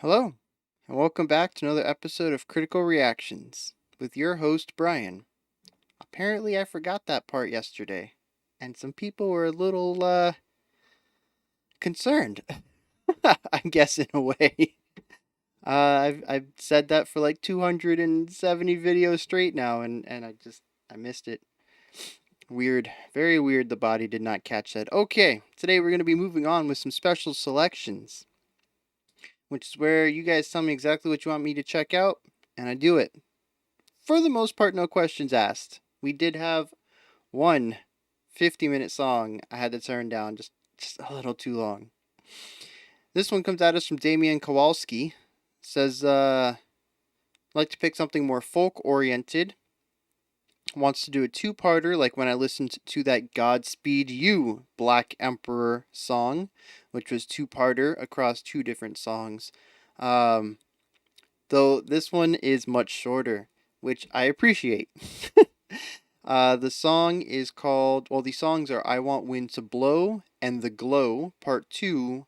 Hello, and welcome back to another episode of Critical Reactions with your host, Bryan. Apparently, I forgot that part yesterday, and some people were a little, concerned, I guess, in a way. I've said that for like 270 videos straight now, and I missed it. Weird, very weird the body did not catch that. Okay, today we're going to be moving on with some special selections, which is where you guys tell me exactly what you want me to check out, and I do it. For the most part, no questions asked. We did have one 50-minute song I had to turn down, just a little too long. This one comes at us from Damian Kowalski. Says, like to pick something more folk-oriented. Wants to do a two-parter, like when I listened to that Godspeed You! Black Emperor song, which was two-parter across two different songs. Though this one is much shorter, which I appreciate. The song is called, the songs are I Want Wind to Blow and The Glow, Part 2,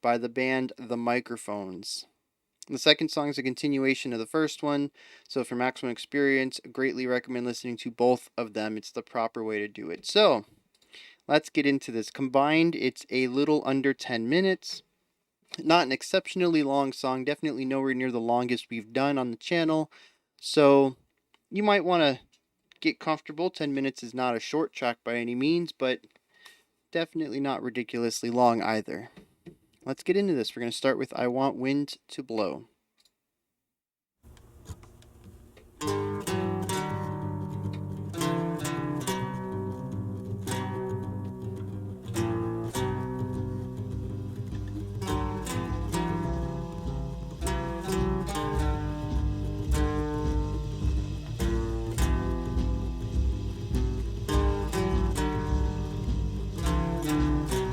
by the band The Microphones. The second song is a continuation of the first one, so for maximum experience, I greatly recommend listening to both of them. It's the proper way to do it. So, let's get into this. Combined, it's a little under 10 minutes. Not an exceptionally long song, definitely nowhere near the longest we've done on the channel, so you might want to get comfortable. 10 minutes is not a short track by any means, but definitely not ridiculously long either. Let's get into this. We're going to start with I Want Wind to Blow.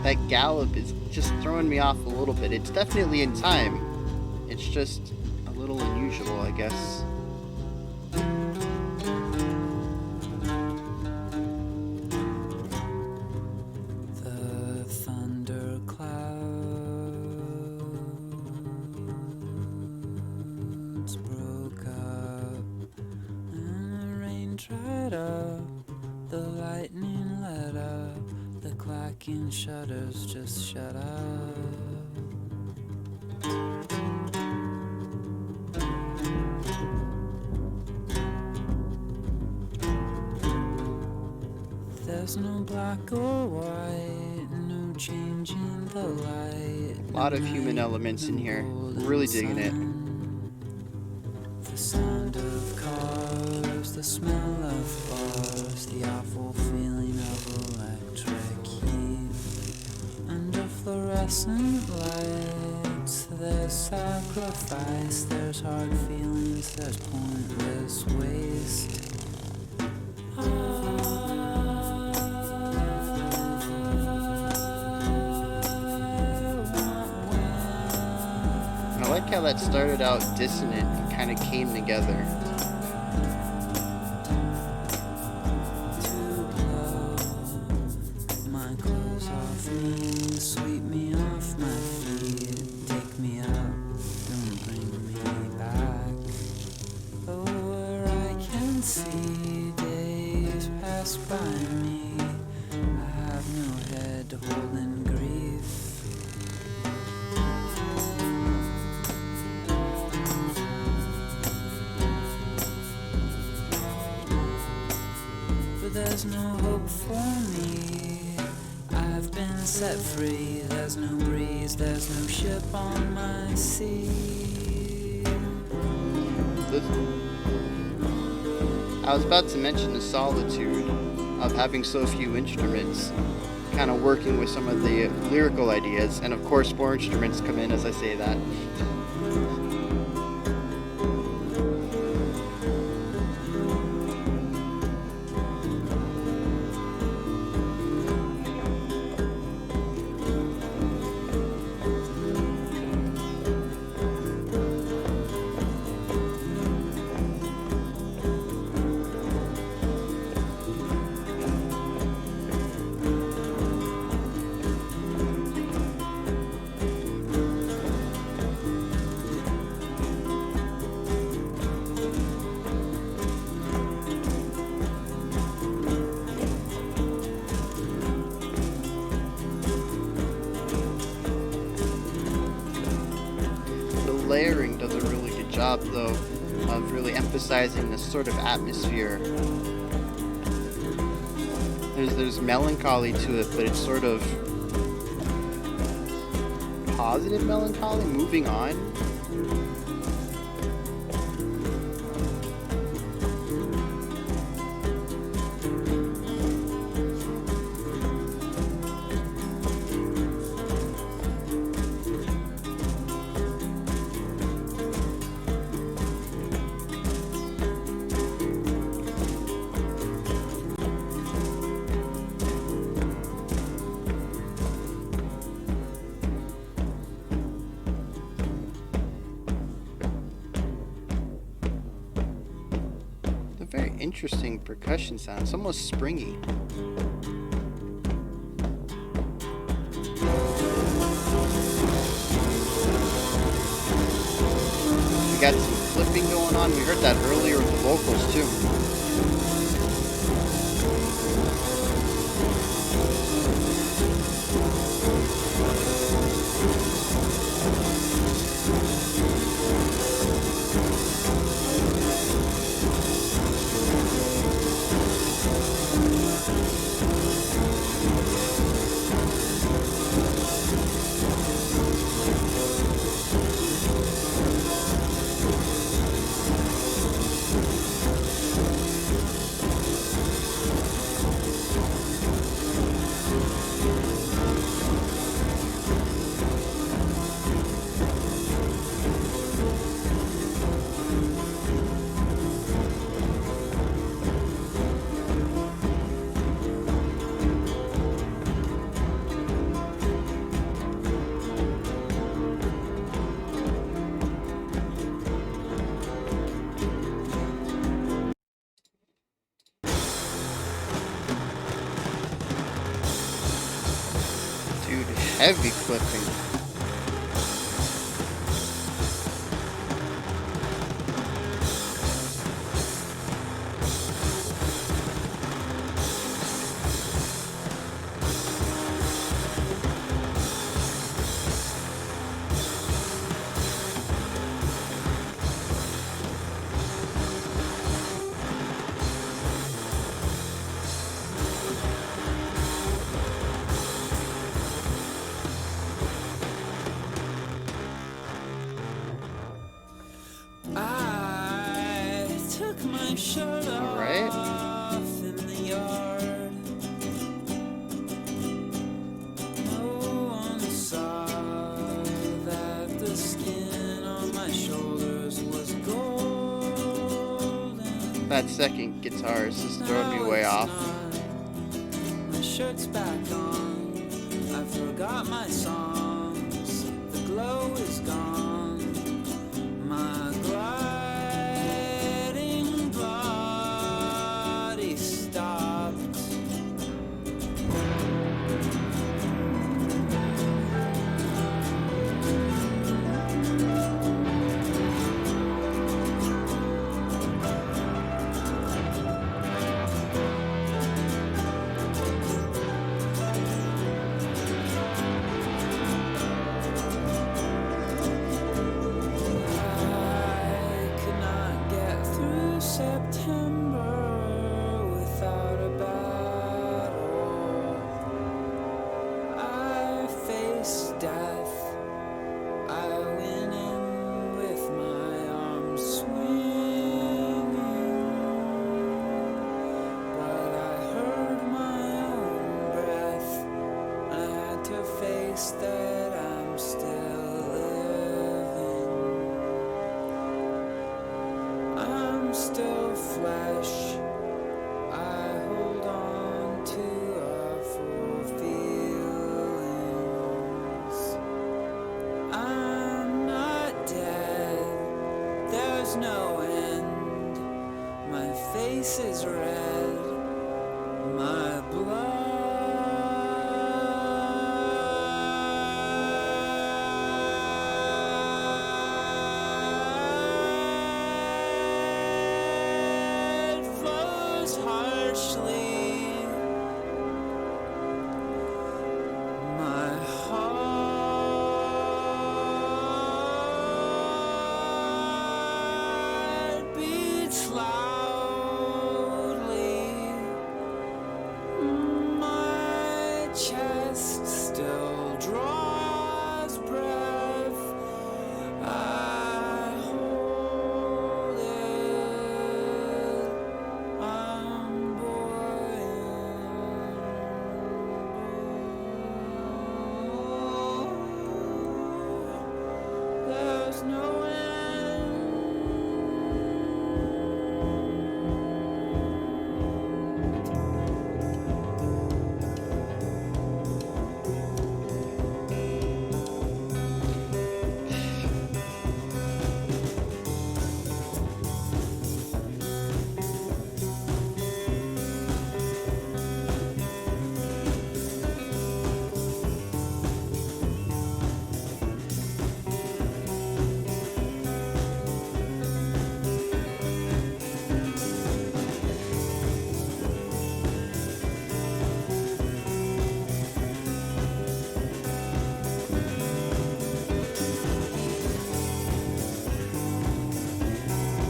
That gallop is just throwing me off a little bit. It's definitely in time. It's just a little unusual, I guess. The thunderclouds broke up, and the rain dried up, the lightning let up, the clacking shutters just shut up. There's no black or white, no change in the light. A lot of human elements in here. I'm really digging it. The sound of cars, the smell of bars, the awful feeling of electric heat. Under fluorescent lights, there's sacrifice, there's hard feelings, there's pointless waste. I like how that started out dissonant and kind of came together. My clothes off me, sweep me off my feet, take me up, don't bring me back. Where I can see days pass by me, I have no head to hold in grief. There's no hope for me, I've been set free. There's no breeze, there's no ship on my sea. I was about to mention the solitude of having so few instruments, kind of working with some of the lyrical ideas, and of course more instruments come in as I say that. layering does a really good job, though, of really emphasizing this sort of atmosphere. There's melancholy to it, but it's sort of positive melancholy, moving on. A very interesting percussion sound. It's almost springy. We got some flipping going on. We heard that earlier with the vocals too. Dude, heavy clipping. I took my shirt All right. off in the yard. No one saw that the skin on my shoulders was golden. That second guitar is just throwing me way off. My shirt's back on. I forgot my songs. The glow is gone. My gliding body stopped. I could not get through September without a battle. I faced death. I went in with my arms swinging, but I heard my own breath. I had to face that I'm still living. I'm still flesh. I hold on to awful feelings. I'm not dead. There's no end. My face is red. My blood flows harshly. My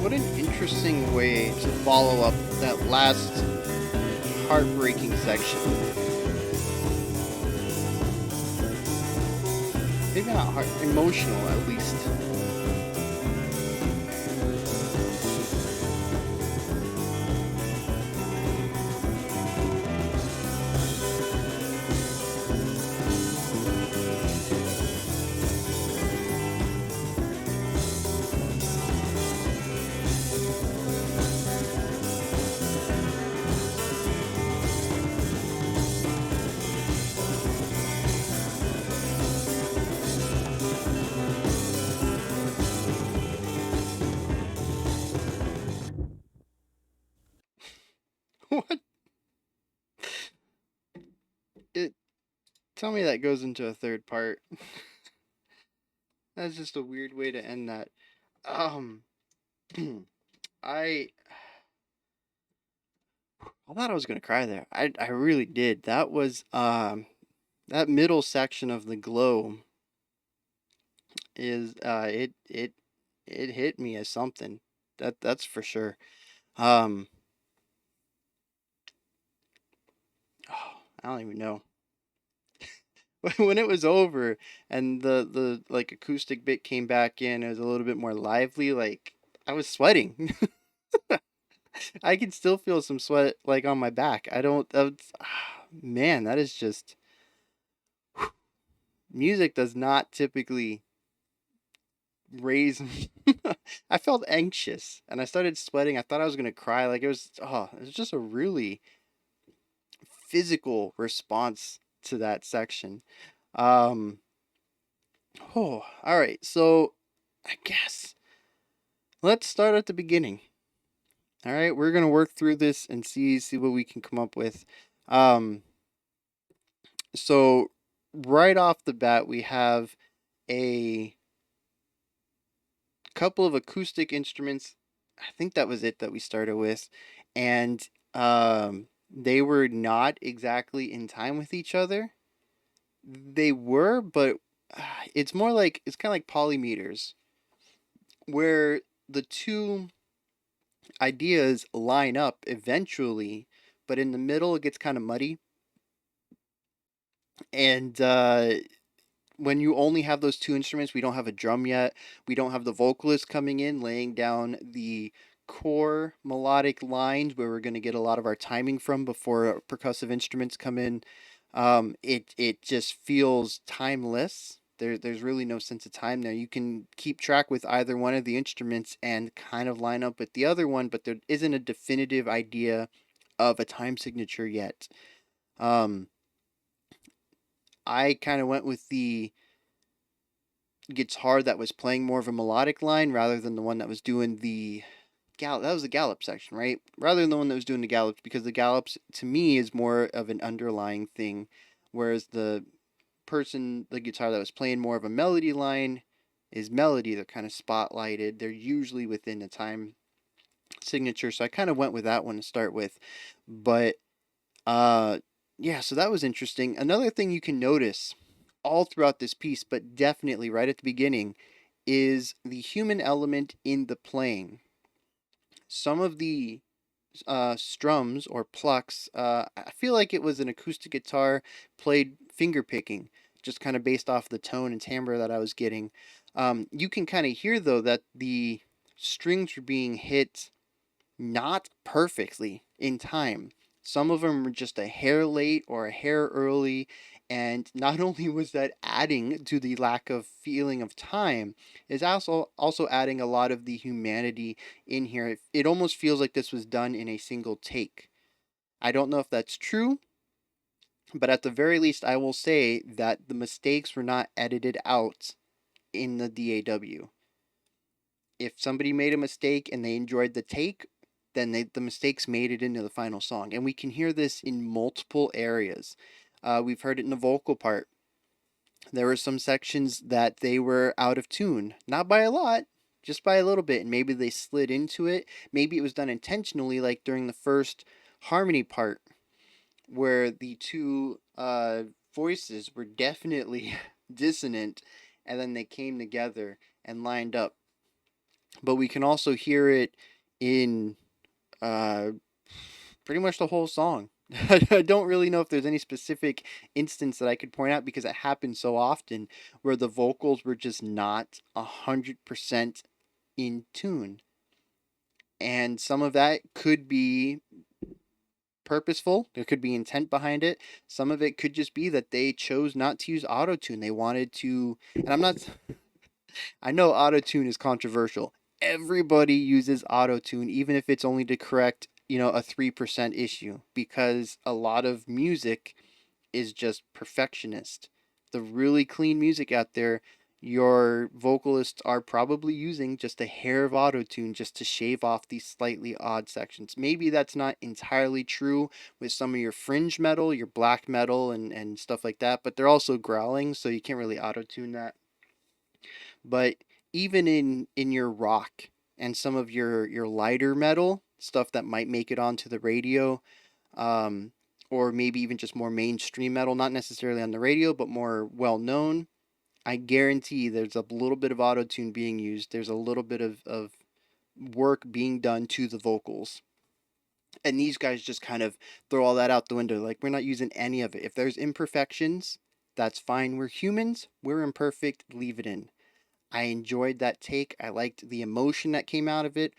What an interesting way to follow up that last heartbreaking section. Maybe not heart, emotional at least. What? It. Tell me that goes into a third part. That's just a weird way to end that. Um, I I thought I was gonna cry there. I really did. That was that middle section of the glow is it hit me as something. That's for sure. Um, oh, I don't even know. When it was over and the like acoustic bit came back in, it was a little bit more lively. Like I was sweating. I can still feel some sweat like on my back. I don't. Man, that is just music does not typically raise me. I felt anxious and I started sweating. I thought I was gonna cry. Like it was just a really physical response to that section. Um, all right. So I guess let's start at the beginning. All right, we're gonna work through this and see what we can come up with. Um, so right off the bat, we have a couple of acoustic instruments. I think that was it that we started with, and they were not exactly in time with each other. They were, but it's more like it's kind of like polymeters, where the two ideas line up eventually, but in the middle it gets kind of muddy. And when you only have those two instruments, we don't have a drum yet. We don't have the vocalist coming in laying down the core melodic lines where we're going to get a lot of our timing from before percussive instruments come in. It just feels timeless. There's really no sense of time there. You can keep track with either one of the instruments and kind of line up with the other one, but there isn't a definitive idea of a time signature yet. Um, I kind of went with the guitar that was playing more of a melodic line rather than the one that was doing the gallop. That was the gallop section, right? Rather than the one that was doing the gallops, because the gallops to me is more of an underlying thing, whereas the guitar that was playing more of a melody line is melody. They're kind of spotlighted. They're usually within a time signature, so I kind of went with that one to start with. But uh, yeah, so that was interesting. Another thing you can notice all throughout this piece, but definitely right at the beginning, is the human element in the playing. Some of the strums or plucks, I feel like it was an acoustic guitar played finger picking, just kind of based off the tone and timbre that I was getting. You can kind of hear though that the strings were being hit not perfectly in time. Some of them were just a hair late or a hair early, And not only was that adding to the lack of feeling of time, is also adding a lot of the humanity in here. It almost feels like this was done in a single take. I don't know if that's true, but at the very least, I will say that the mistakes were not edited out in the DAW. If somebody made a mistake and they enjoyed the take, then the mistakes made it into the final song. And we can hear this in multiple areas. We've heard it in the vocal part. There were some sections that they were out of tune, not by a lot, just by a little bit, and maybe they slid into it. Maybe it was done intentionally, like during the first harmony part, where the two voices were definitely dissonant, and then they came together and lined up. But we can also hear it in uh, pretty much the whole song. I don't really know if there's any specific instance that I could point out because it happens so often where the vocals were just not 100% in tune. And some of that could be purposeful. There could be intent behind it. Some of it could just be that they chose not to use auto tune. They wanted to, and I'm not, I know auto tune is controversial. Everybody uses auto tune, even if it's only to correct, a 3% issue, because a lot of music is just perfectionist. The really clean music out there, your vocalists are probably using just a hair of auto tune just to shave off these slightly odd sections. Maybe that's not entirely true with some of your fringe metal, your black metal, and stuff like that, but they're also growling, so you can't really auto tune that. But even in your rock and some of your lighter metal stuff that might make it onto the radio, um, or maybe even just more mainstream metal, not necessarily on the radio, but more well known, I guarantee there's a little bit of auto tune being used. There's a little bit of work being done to the vocals. And these guys just kind of throw all that out the window. Like, we're not using any of it. If there's imperfections, that's fine. We're humans, we're imperfect, leave it in. I enjoyed that take. I liked the emotion that came out of it.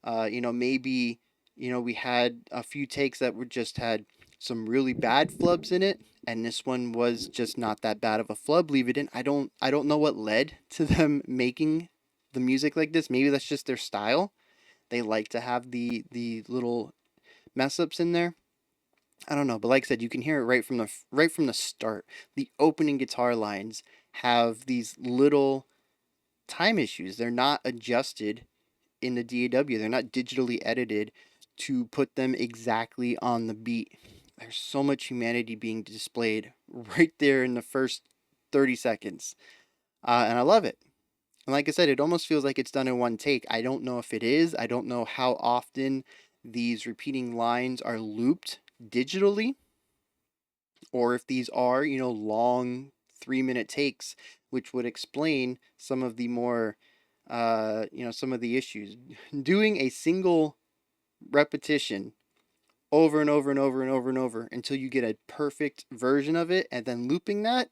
Maybe, we had a few takes that were just had some really bad flubs in it, and this one was just not that bad of a flub. Leave it in. I don't know what led to them making the music like this. Maybe that's just their style. They like to have the little mess ups in there. I don't know, but like I said, you can hear it right from the start. The opening guitar lines have these little time issues. They're not adjusted in the DAW. They're not digitally edited to put them exactly on the beat. There's so much humanity being displayed right there in the first 30 seconds. And I love it. And like I said, it almost feels like it's done in one take. I don't know if it is. I don't know how often these repeating lines are looped digitally, or if these are, long 3-minute takes, which would explain some of the more, some of the issues. Doing a single repetition over and over and over and over and over until you get a perfect version of it, and then looping that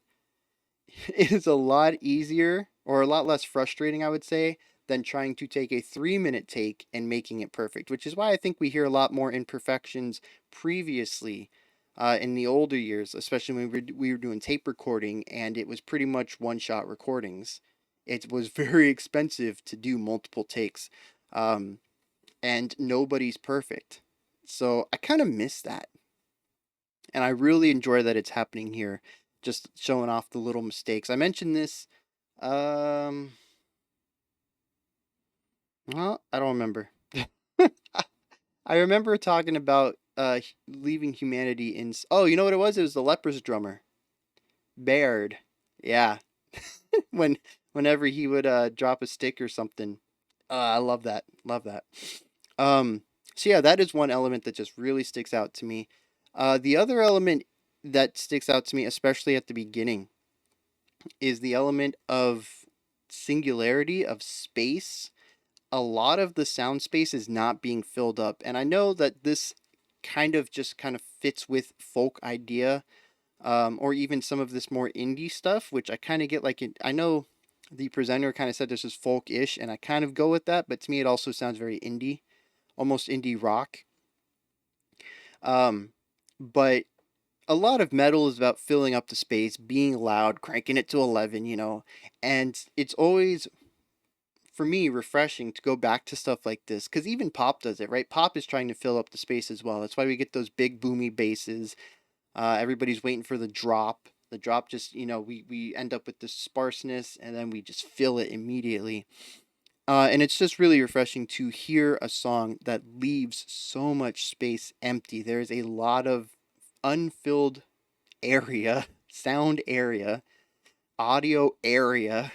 is a lot easier or a lot less frustrating, I would say, than trying to take a 3-minute take and making it perfect, which is why I think we hear a lot more imperfections previously in the older years, especially when we were doing tape recording and it was pretty much one shot recordings. It was very expensive to do multiple takes, um, and nobody's perfect. So I kind of miss that. And I really enjoy that it's happening here, just showing off the little mistakes. I mentioned this, um, well, I don't remember. I remember talking about leaving humanity in. Oh, you know what it was? It was the Lepers drummer, Baird. Yeah, when whenever he would drop a stick or something. I love that. Love that. Um, so yeah, that is one element that just really sticks out to me. The other element that sticks out to me, especially at the beginning, is the element of singularity of space. A lot of the sound space is not being filled up, and I know that this kind of fits with folk idea, or even some of this more indie stuff, which I kind of get. Like I know the presenter kind of said this is folk-ish, and I kind of go with that, but to me it also sounds very indie, almost indie rock. Um, but a lot of metal is about filling up the space, being loud, cranking it to 11, and it's always, for me, refreshing to go back to stuff like this, because even pop does it, right? Pop is trying to fill up the space as well. That's why we get those big boomy basses. Everybody's waiting for the drop. The drop just, we end up with this sparseness, and then we just fill it immediately. And it's just really refreshing to hear a song that leaves so much space empty. There's a lot of unfilled area, sound area, audio area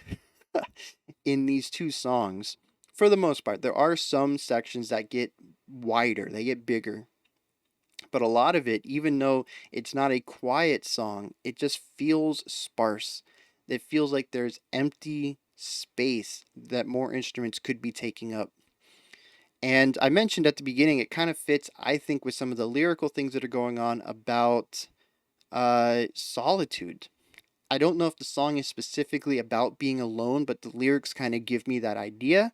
in these two songs. For the most part, there are some sections that get wider, they get bigger. But a lot of it, even though it's not a quiet song, it just feels sparse. It feels like there's empty space that more instruments could be taking up. And I mentioned at the beginning, it kind of fits, I think, with some of the lyrical things that are going on about solitude. I don't know if the song is specifically about being alone, but the lyrics kind of give me that idea,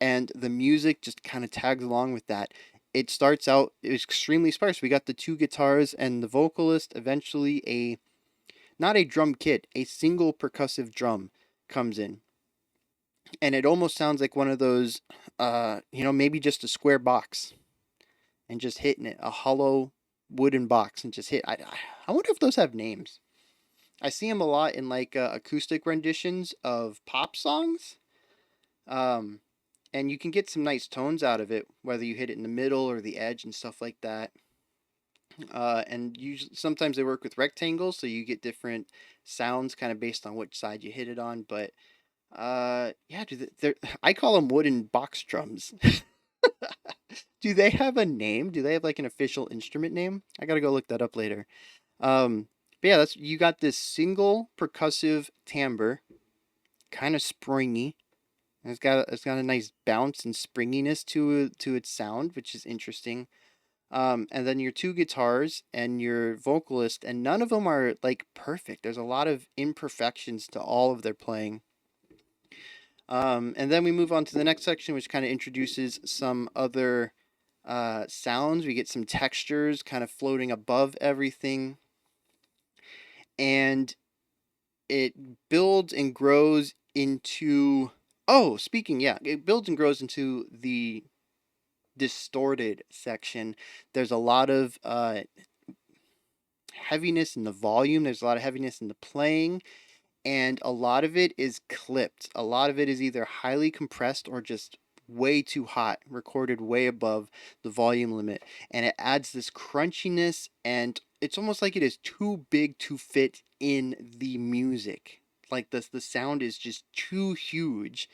and the music just kind of tags along with that. It starts out extremely sparse. We got the two guitars and the vocalist. Eventually, a not a drum kit, a single percussive drum comes in, and it almost sounds like one of those, maybe just a square box and just hitting it, a hollow wooden box and just hit. I wonder if those have names. I see them a lot in like acoustic renditions of pop songs. Um, and you can get some nice tones out of it, whether you hit it in the middle or the edge and stuff like that. And usually, sometimes they work with rectangles, so you get different sounds kind of based on which side you hit it on. But yeah, I call them wooden box drums. Do they have a name? Do they have like an official instrument name? I gotta go look that up later. But yeah, that's you got this single percussive timbre, kind of springy. It's got a nice bounce and springiness to its sound, which is interesting. And then your two guitars and your vocalist, and none of them are like perfect. There's a lot of imperfections to all of their playing. And then we move on to the next section, which kind of introduces some other sounds. We get some textures kind of floating above everything, and it builds and grows into. Oh, speaking, yeah, it builds and grows into the distorted section. There's a lot of heaviness in the volume. There's a lot of heaviness in the playing, and a lot of it is clipped. A lot of it is either highly compressed or just way too hot, recorded way above the volume limit, and it adds this crunchiness, and it's almost like it is too big to fit in the music. Like the sound is just too huge.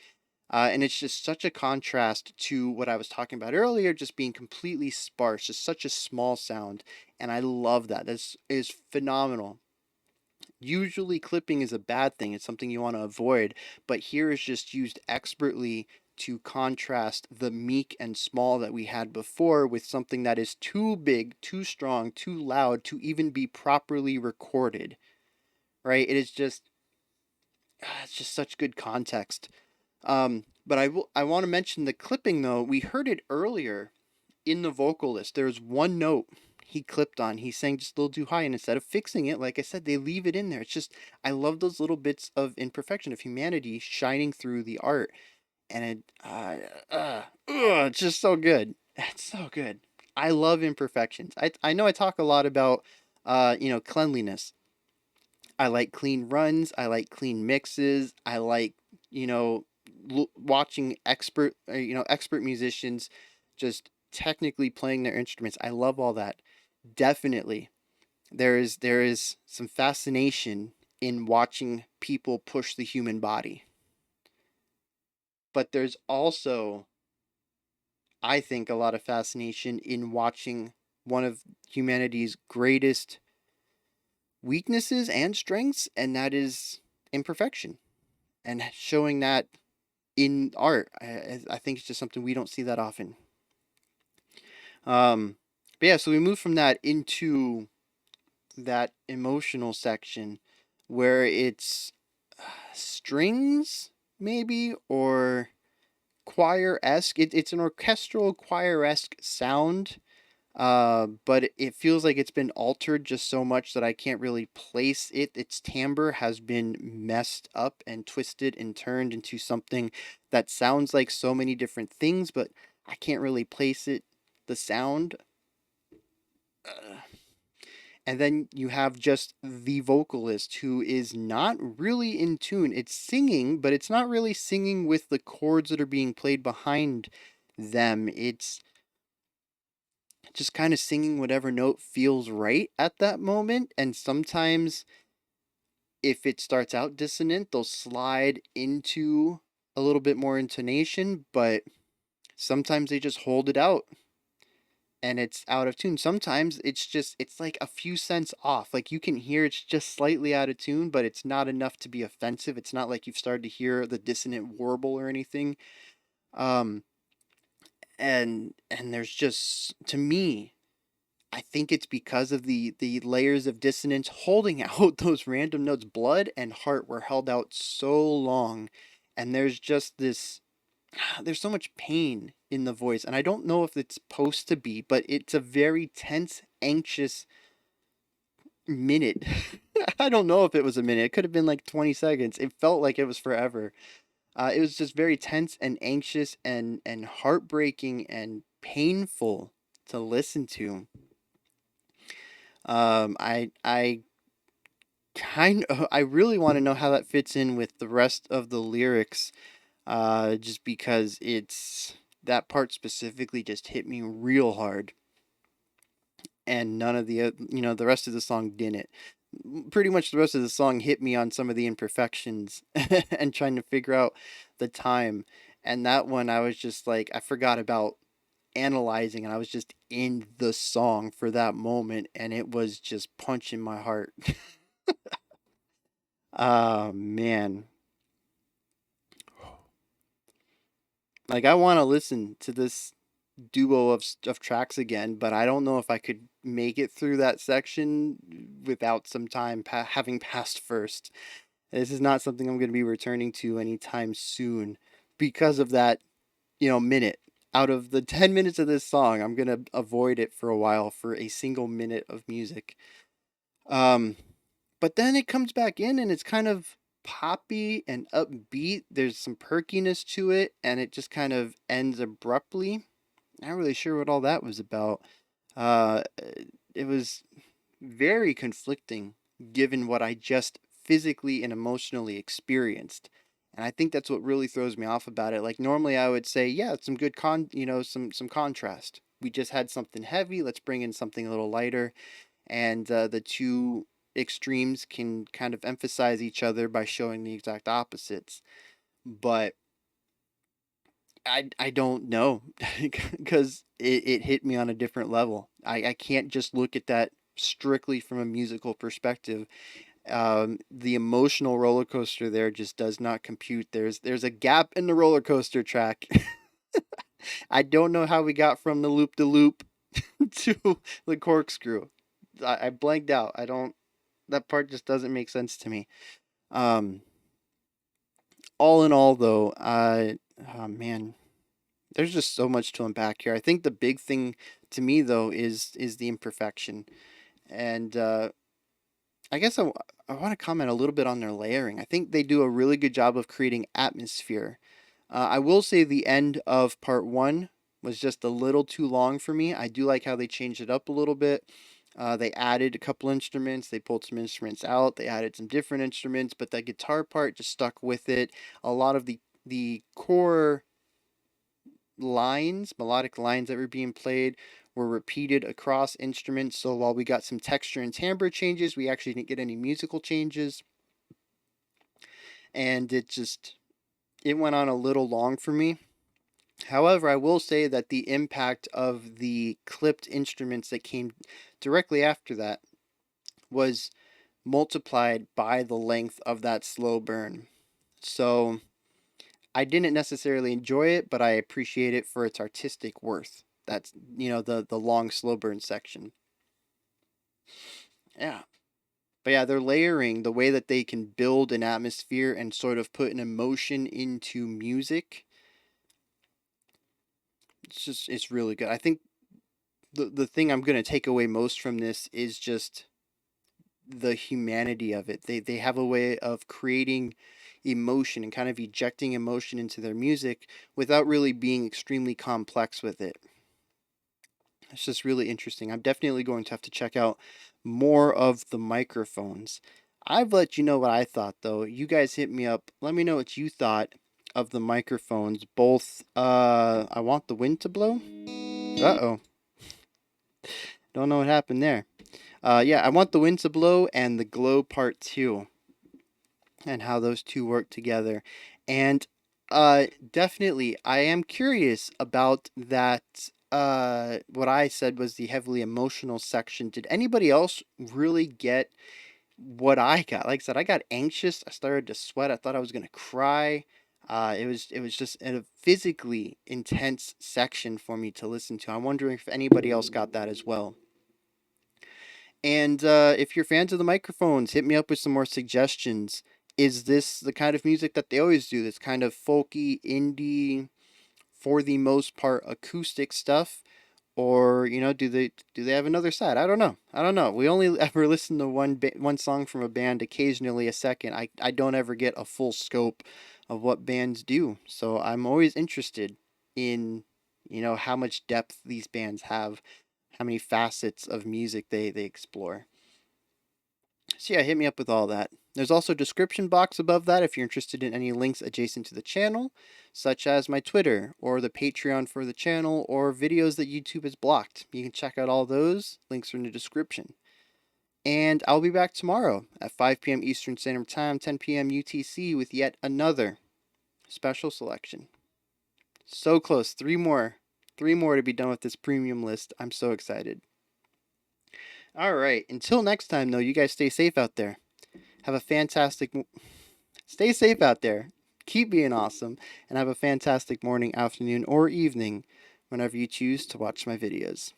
And it's just such a contrast to what I was talking about earlier, just being completely sparse, just such a small sound. And I love that. This is phenomenal. Usually, clipping is a bad thing, it's something you want to avoid, but here is just used expertly to contrast the meek and small that we had before with something that is too big, too strong, too loud to even be properly recorded. Right? It is just, it's just such good context. But I want to mention the clipping though. We heard it earlier in the vocalist. There's one note he clipped on. He sang just a little too high, and instead of fixing it, like I said, they leave it in there. It's just I love those little bits of imperfection of humanity shining through the art, and it's just so good. It's so good. I love imperfections. I know I talk a lot about cleanliness. I like clean runs. I like clean mixes. I like, you know, watching expert musicians just technically playing their instruments. I love all that. Definitely. There is some fascination in watching people push the human body. But there's also, I think, a lot of fascination in watching one of humanity's greatest weaknesses and strengths, and that is imperfection. And showing that in art, I think it's just something we don't see that often. But yeah, so we move from that into that emotional section where it's strings, maybe, or choir esque. It's an orchestral choir esque sound. But it feels like it's been altered just so much that I can't really place it. Its timbre has been messed up and twisted and turned into something that sounds like so many different things, but I can't really place it, the sound. Uh, and then you have just the vocalist who is not really in tune. It's singing, but it's not really singing with the chords that are being played behind them. It's just kind of singing whatever note feels right at that moment. And sometimes, if it starts out dissonant, they'll slide into a little bit more intonation, but sometimes they just hold it out and it's out of tune. Sometimes it's like a few cents off. Like you can hear it's just slightly out of tune, but it's not enough to be offensive. It's not like you've started to hear the dissonant warble or anything. Um and there's just, to me, I think it's because of the layers of dissonance holding out those random notes. Blood and heart were held out so long, and there's just this there's so much pain in the voice, and I don't know if it's supposed to be, but it's a very tense, anxious minute. I don't know if it was a minute. It could have been like 20 seconds. It felt like it was forever. It was just very tense and anxious and heartbreaking and painful to listen to. I I really want to know how that fits in with the rest of the lyrics. Just because it's that part specifically just hit me real hard, and none of the the rest of the song didn't. Pretty much the rest of the song hit me on some of the imperfections and trying to figure out the time. And that one, I was just like, I forgot about analyzing, and I was just in the song for that moment, and it was just punching my heart. Man. Like I want to listen to this duo of tracks again, but I don't know if I could make it through that section without some time having passed first. This is not something I'm going to be returning to anytime soon because of that, minute. Out of the 10 minutes of this song, I'm going to avoid it for a while for a single minute of music. Um but then it comes back in and it's kind of poppy and upbeat. There's some perkiness to it, and it just kind of ends abruptly. Not really sure what all that was about. Uh, it was very conflicting given what I just physically and emotionally experienced. And I think that's what really throws me off about it. Like normally I would say, yeah, some good some contrast. We just had something heavy, let's bring in something a little lighter, and the two extremes can kind of emphasize each other by showing the exact opposites. But I don't know because it hit me on a different level. I can't just look at that strictly from a musical perspective. The emotional roller coaster there just does not compute. There's a gap in the roller coaster track. I don't know how we got from the loop to loop to the corkscrew. I blanked out. I don't. That part just doesn't make sense to me. Um, all in all, though, oh man, there's just so much to unpack here. I think the big thing to me though is the imperfection, and I guess I want to comment a little bit on their layering. I think they do a really good job of creating atmosphere. I will say the end of part one was just a little too long for me. I do like how they changed it up a little bit. They added a couple instruments, they pulled some instruments out, they added some different instruments, but the guitar part just stuck with it. A lot of the core lines, melodic lines that were being played were repeated across instruments. So while we got some texture and timbre changes, we actually didn't get any musical changes. And it went on a little long for me. However, I will say that the impact of the clipped instruments that came directly after that was multiplied by the length of that slow burn. So I didn't necessarily enjoy it, but I appreciate it for its artistic worth. That's the long slow burn section. Yeah. But yeah, they're layering the way that they can build an atmosphere and sort of put an emotion into music. It's really good. I think the thing I'm going to take away most from this is just the humanity of it. They have a way of creating emotion and kind of ejecting emotion into their music without really being extremely complex with it. It's just really interesting. I'm definitely going to have to check out more of the microphones. I've let you know what I thought though. You guys hit me up. Let me know what you thought of the microphones. Both I want the wind to blow. Uh-oh. Don't know what happened there. Yeah, I want the wind to blow and the glow part 2 and how those two work together. And definitely I am curious about that what I said was the heavily emotional section. Did anybody else really get what I got? Like I said, I got anxious. I started to sweat. I thought I was going to cry. It was just a physically intense section for me to listen to. I'm wondering if anybody else got that as well. And if you're fans of the microphones, hit me up with some more suggestions. Is this the kind of music that they always do? This kind of folky, indie, for the most part, acoustic stuff, or do they have another side? I don't know. I don't know. We only ever listen to one song from a band, occasionally a second. I don't ever get a full scope of what bands do. So I'm always interested in how much depth these bands have, how many facets of music they explore. So yeah, hit me up with all that. There's also a description box above that if you're interested in any links adjacent to the channel, such as my Twitter or the Patreon for the channel or videos that YouTube has blocked. You can check out all those. Links are in the description. And I'll be back tomorrow at 5 p.m. Eastern Standard Time, 10 p.m. UTC with yet another special selection. So close. Three more. Three more to be done with this premium list. I'm so excited. All right. Until next time, though, you guys stay safe out there. Have a fantastic. Stay safe out there. Keep being awesome, and have a fantastic morning, afternoon, or evening whenever you choose to watch my videos.